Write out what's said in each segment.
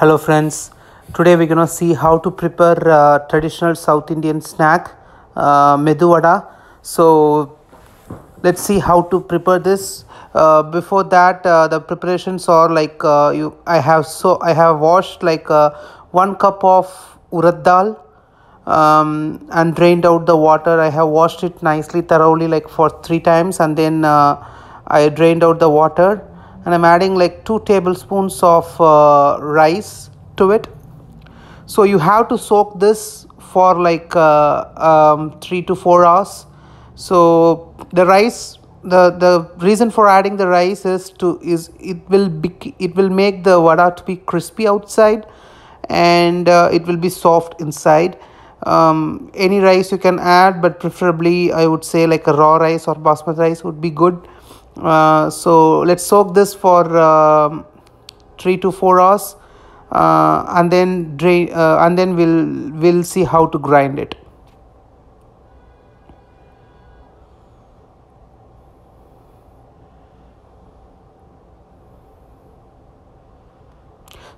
Hello friends, today we're gonna see how to prepare traditional South Indian snack medu vada. So let's see how to prepare this. Before that, the preparations are like I have washed like 1 cup of urad dal and drained out the water. I have washed it nicely thoroughly like for 3 times, and then I drained out the water, and I'm adding like 2 tablespoons of rice to it. So you have to soak this for like 3 to 4 hours. So the rice, the reason for adding the rice is it will make the vada to be crispy outside, and it will be soft inside. Any rice you can add, but preferably I would say like a raw rice or basmati rice would be good. So let's soak this for 3 to 4 hours, and then drain, and then we'll see how to grind it.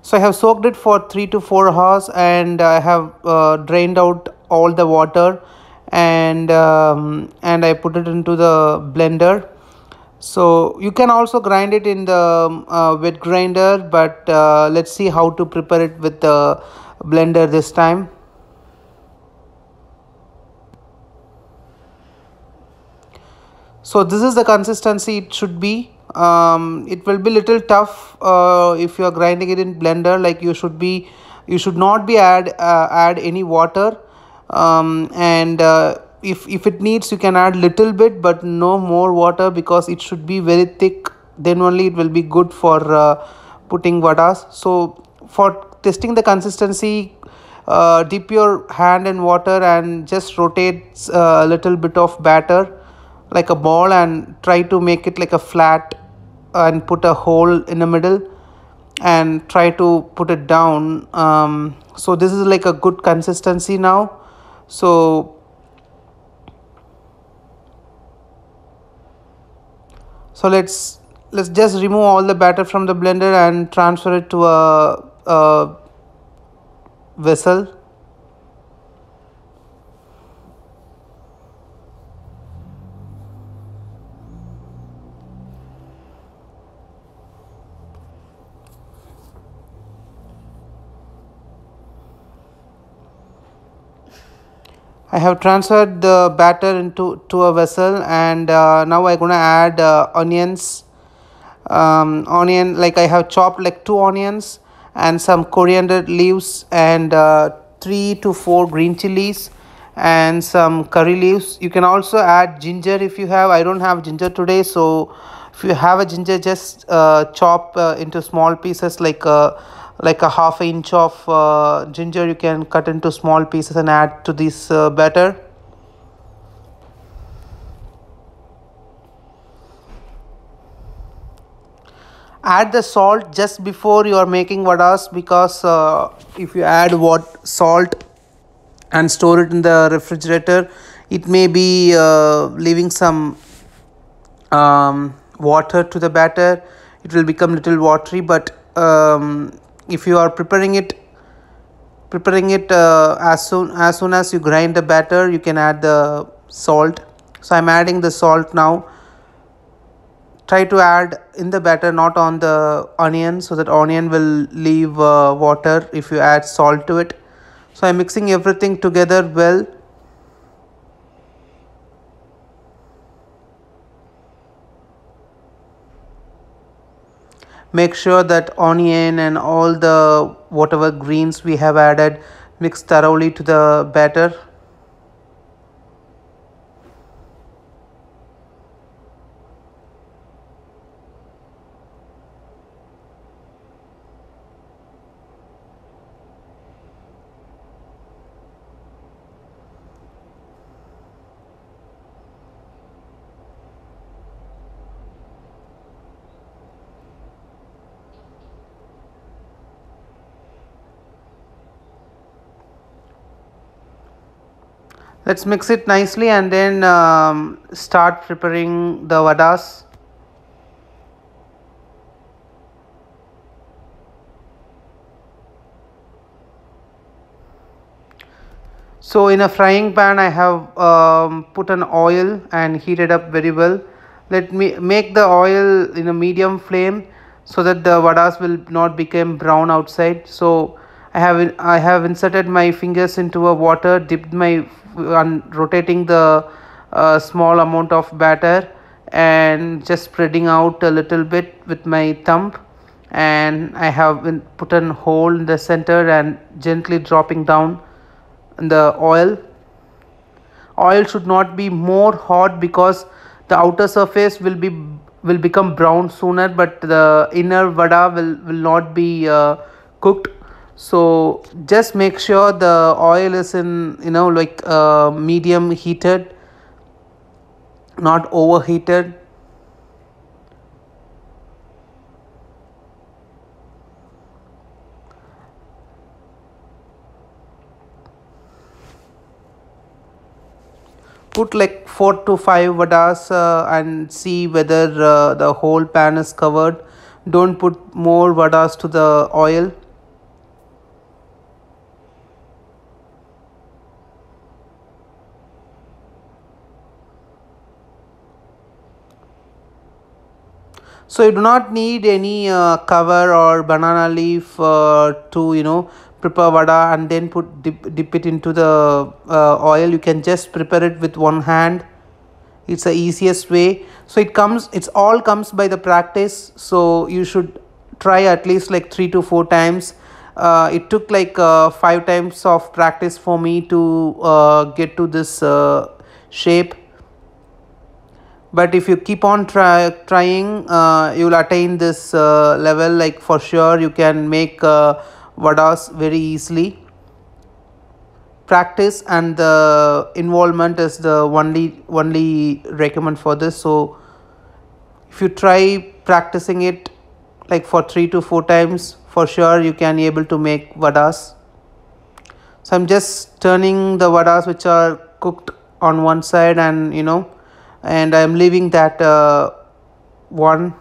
So I have soaked it for 3 to 4 hours, and I have drained out all the water, and I put it into the blender. So you can also grind it in the wet grinder, but let's see how to prepare it with the blender this time. So this is the consistency it should be. It will be little tough if you are grinding it in blender. Like you should not be add any water, and if it needs, you can add little bit, but no more water, because it should be very thick. Then only it will be good for putting vadas. So for testing the consistency, dip your hand in water and just rotate a little bit of batter like a ball, and try to make it like a flat, and put a hole in the middle and try to put it down. So this is like a good consistency now. So so let's just remove all the batter from the blender and transfer it to a vessel. I have transferred the batter into a vessel, and now I'm gonna add onions. Onion, like I have chopped like 2 onions and some coriander leaves, and 3 to 4 green chilies and some curry leaves. You can also add ginger if you have. I don't have ginger today, so if you have a ginger, just chop into small pieces, like a half inch of ginger you can cut into small pieces and add to this batter. Add the salt just before you are making vadas, because if you add what salt and store it in the refrigerator, it may be leaving some water to the batter. It will become little watery, but if you are preparing it as soon as you grind the batter, you can add the salt. So I'm adding the salt now. Try to add in the batter, not on the onion, so that onion will leave water if you add salt to it. So I'm mixing everything together well. Make sure that onion and all the whatever greens we have added mix thoroughly to the batter. Let's mix it nicely, and then start preparing the vadas. So in a frying pan I have put an oil and heated up very well. Let me make the oil in a medium flame so that the vadas will not become brown outside. So I have inserted my fingers into a water, dipped my rotating the small amount of batter and just spreading out a little bit with my thumb, and I have put a hole in the center and gently dropping down in the oil should not be more hot because the outer surface will become brown sooner, but the inner vada will not be cooked. So just make sure the oil is in, like medium heated, not overheated. Put like 4 to 5 vadas and see whether the whole pan is covered. Don't put more vadas to the oil. So you do not need any cover or banana leaf to prepare vada and then dip it into the oil. You can just prepare it with one hand. It's the easiest way. So it's all comes by the practice, so you should try at least like 3 to 4 times. It took like 5 times of practice for me to get to this shape, but if you keep on trying, you will attain this level. Like for sure you can make vadas very easily. Practice and the involvement is the only recommend for this. So if you try practicing it like for 3 to 4 times, for sure you can able to make vadas. So I'm just turning the vadas which are cooked on one side, and I'm leaving that one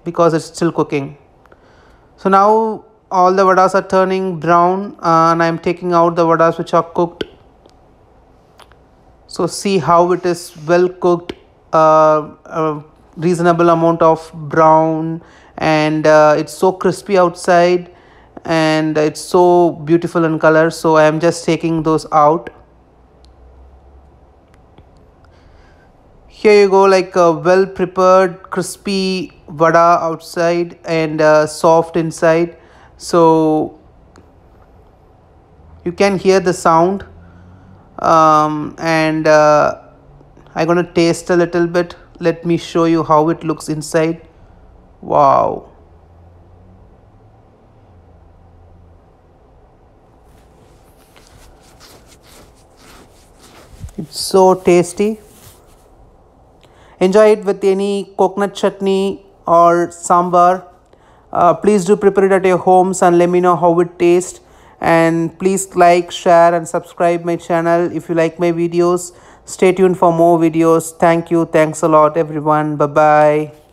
because it's still cooking. So now all the vadas are turning brown, and I'm taking out the vadas which are cooked. So see how it is well cooked, a reasonable amount of brown, and it's so crispy outside and it's so beautiful in color. So I am just taking those out. Here you go, like a well prepared crispy vada outside and soft inside. So you can hear the sound, and I'm gonna taste a little bit. Let me show you how it looks inside. Wow, it's so tasty. Enjoy it with any coconut chutney or sambar. Please do prepare it at your homes and let me know how it tastes. And please like, share, and subscribe my channel if you like my videos. Stay tuned for more videos. Thank you. Thanks a lot, everyone. Bye bye.